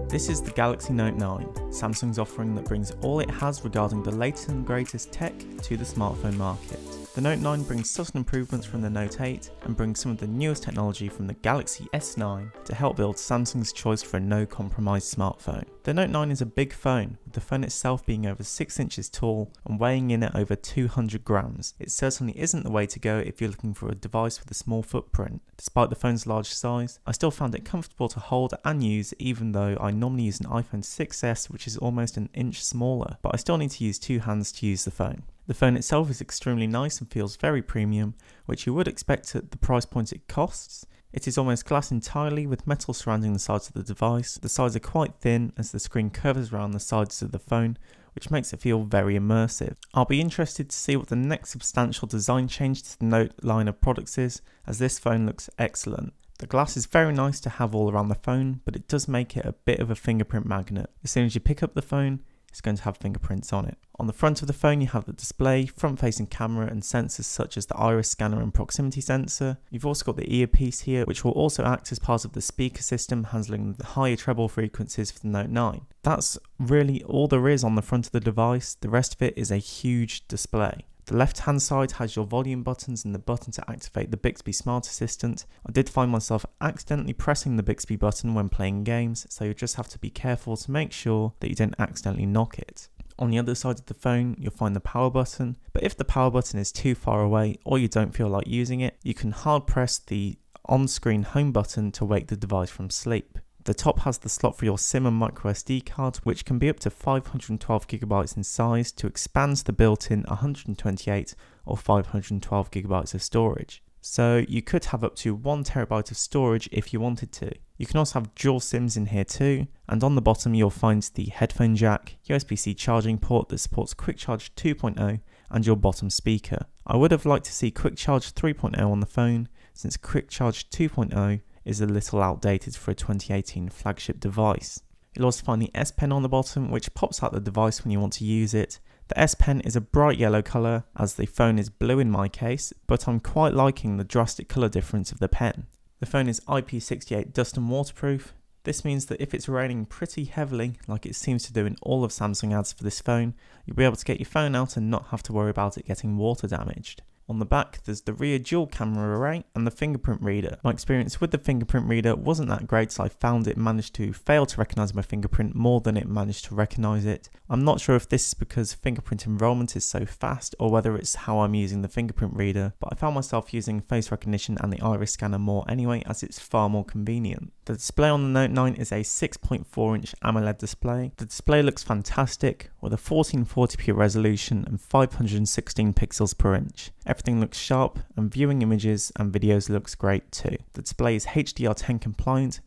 This is the Galaxy Note 9, Samsung's offering that brings all it has regarding the latest and greatest tech to the smartphone market. The Note 9 brings subtle improvements from the Note 8 and brings some of the newest technology from the Galaxy S9 to help build Samsung's choice for a no-compromise smartphone. The Note 9 is a big phone, with the phone itself being over 6 inches tall and weighing in at over 200 grams. It certainly isn't the way to go if you're looking for a device with a small footprint. Despite the phone's large size, I still found it comfortable to hold and use, even though I normally use an iPhone 6s, which is almost an inch smaller, but I still need to use two hands to use the phone. The phone itself is extremely nice and feels very premium, which you would expect at the price point it costs. It is almost glass entirely with metal surrounding the sides of the device. The sides are quite thin as the screen curves around the sides of the phone, which makes it feel very immersive. I'll be interested to see what the next substantial design change to the Note line of products is, as this phone looks excellent. The glass is very nice to have all around the phone, but it does make it a bit of a fingerprint magnet. As soon as you pick up the phone, it's going to have fingerprints on it. On the front of the phone you have the display, front-facing camera and sensors such as the iris scanner and proximity sensor. You've also got the earpiece here, which will also act as part of the speaker system handling the higher treble frequencies for the Note 9. That's really all there is on the front of the device. The rest of it is a huge display. The left hand side has your volume buttons and the button to activate the Bixby Smart Assistant. I did find myself accidentally pressing the Bixby button when playing games, so you just have to be careful to make sure that you don't accidentally knock it. On the other side of the phone you'll find the power button, but if the power button is too far away or you don't feel like using it, you can hard press the on-screen home button to wake the device from sleep. The top has the slot for your SIM and microSD card, which can be up to 512GB in size to expand the built-in 128 or 512GB of storage. So you could have up to 1TB of storage if you wanted to. You can also have dual SIMs in here too, and on the bottom you'll find the headphone jack, USB-C charging port that supports Quick Charge 2.0 and your bottom speaker. I would have liked to see Quick Charge 3.0 on the phone, since Quick Charge 2.0 is a little outdated for a 2018 flagship device. You'll also find the S Pen on the bottom, which pops out the device when you want to use it. The S Pen is a bright yellow colour, as the phone is blue in my case, but I'm quite liking the drastic colour difference of the pen. The phone is IP68 dust and waterproof. This means that if it's raining pretty heavily, like it seems to do in all of Samsung ads for this phone, you'll be able to get your phone out and not have to worry about it getting water damaged. On the back, there's the rear dual camera array and the fingerprint reader. My experience with the fingerprint reader wasn't that great, so I found it managed to fail to recognise my fingerprint more than it managed to recognise it. I'm not sure if this is because fingerprint enrolment is so fast or whether it's how I'm using the fingerprint reader, but I found myself using face recognition and the iris scanner more anyway, as it's far more convenient. The display on the Note 9 is a 6.4-inch AMOLED display. The display looks fantastic with a 1440p resolution and 516 pixels per inch. Everything looks sharp and viewing images and videos looks great too. The display is HDR10 compliant,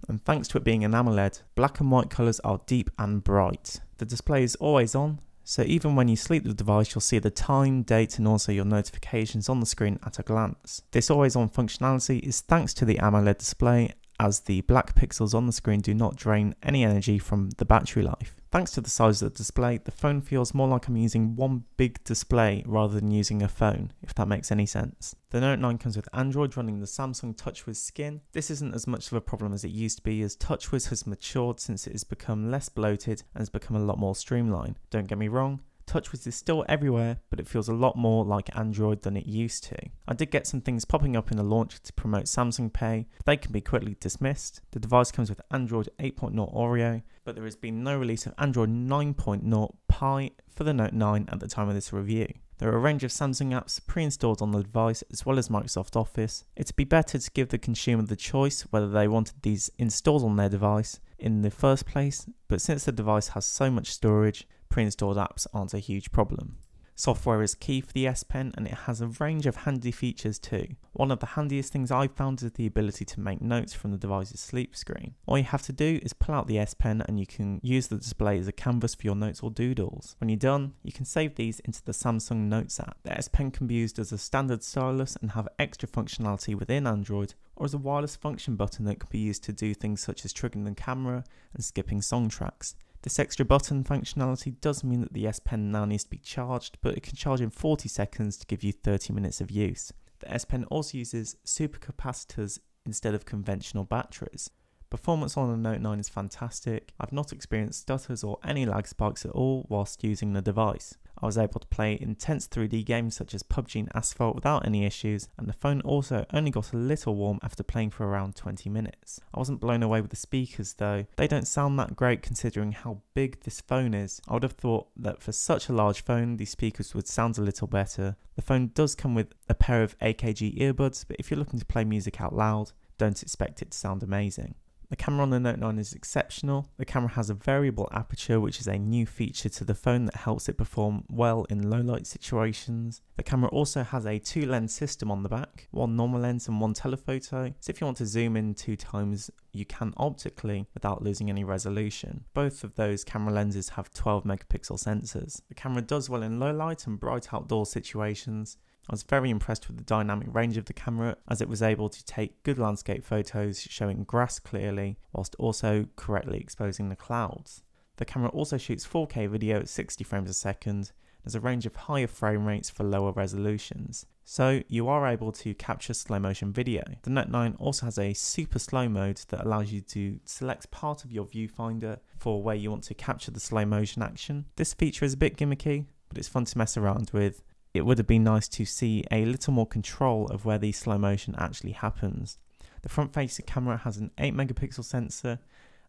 and thanks to it being an AMOLED, black and white colours are deep and bright. The display is always on, so even when you sleep with the device you'll see the time, date and also your notifications on the screen at a glance. This always on functionality is thanks to the AMOLED display, as the black pixels on the screen do not drain any energy from the battery life. Thanks to the size of the display, the phone feels more like I'm using one big display rather than using a phone, if that makes any sense. The Note 9 comes with Android running the Samsung TouchWiz skin. This isn't as much of a problem as it used to be, as TouchWiz has matured since it has become less bloated and has become a lot more streamlined. Don't get me wrong, TouchWiz is still everywhere, but it feels a lot more like Android than it used to. I did get some things popping up in the launcher to promote Samsung Pay, but they can be quickly dismissed. The device comes with Android 8.0 Oreo, but there has been no release of Android 9.0 Pie for the Note 9 at the time of this review. There are a range of Samsung apps pre-installed on the device as well as Microsoft Office. It'd be better to give the consumer the choice whether they wanted these installed on their device in the first place, but since the device has so much storage, pre-installed apps aren't a huge problem. Software is key for the S Pen, and it has a range of handy features too. One of the handiest things I've found is the ability to make notes from the device's sleep screen. All you have to do is pull out the S Pen and you can use the display as a canvas for your notes or doodles. When you're done, you can save these into the Samsung Notes app. The S Pen can be used as a standard stylus and have extra functionality within Android, or as a wireless function button that can be used to do things such as triggering the camera and skipping song tracks. This extra button functionality does mean that the S Pen now needs to be charged, but it can charge in 40 seconds to give you 30 minutes of use. The S Pen also uses supercapacitors instead of conventional batteries. Performance on the Note 9 is fantastic. I've not experienced stutters or any lag spikes at all whilst using the device. I was able to play intense 3D games such as PUBG and Asphalt without any issues, and the phone also only got a little warm after playing for around 20 minutes. I wasn't blown away with the speakers though. They don't sound that great considering how big this phone is. I would have thought that for such a large phone, these speakers would sound a little better. The phone does come with a pair of AKG earbuds, but if you're looking to play music out loud, don't expect it to sound amazing. The camera on the Note 9 is exceptional. The camera has a variable aperture, which is a new feature to the phone that helps it perform well in low light situations. The camera also has a 2-lens system on the back, one normal lens and one telephoto, so if you want to zoom in 2 times, you can optically without losing any resolution. Both of those camera lenses have 12 megapixel sensors. The camera does well in low light and bright outdoor situations. I was very impressed with the dynamic range of the camera, as it was able to take good landscape photos showing grass clearly whilst also correctly exposing the clouds. The camera also shoots 4K video at 60 frames a second. There's a range of higher frame rates for lower resolutions, so you are able to capture slow motion video. The Note 9 also has a super slow mode that allows you to select part of your viewfinder for where you want to capture the slow motion action. This feature is a bit gimmicky, but it's fun to mess around with. It would have been nice to see a little more control of where the slow motion actually happens. The front facing camera has an 8 megapixel sensor,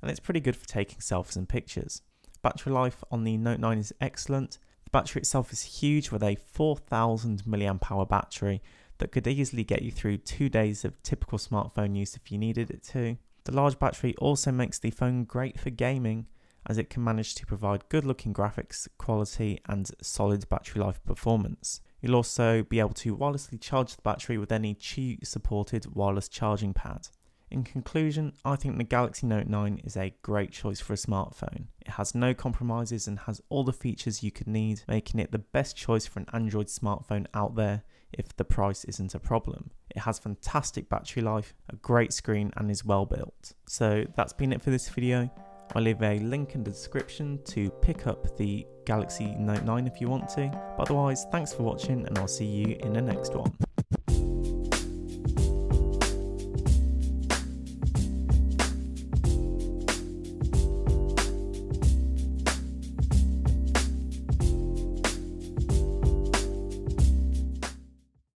and it's pretty good for taking selfies and pictures. Battery life on the Note 9 is excellent. The battery itself is huge with a 4000 mAh battery that could easily get you through 2 days of typical smartphone use if you needed it to. The large battery also makes the phone great for gaming, as it can manage to provide good looking graphics quality and solid battery life performance. You'll also be able to wirelessly charge the battery with any Qi supported wireless charging pad. In conclusion, I think the Galaxy Note 9 is a great choice for a smartphone. It has no compromises and has all the features you could need, making it the best choice for an Android smartphone out there if the price isn't a problem. It has fantastic battery life, a great screen, and is well built. So that's been it for this video. I'll leave a link in the description to pick up the Galaxy Note 9 if you want to. But otherwise, thanks for watching, and I'll see you in the next one.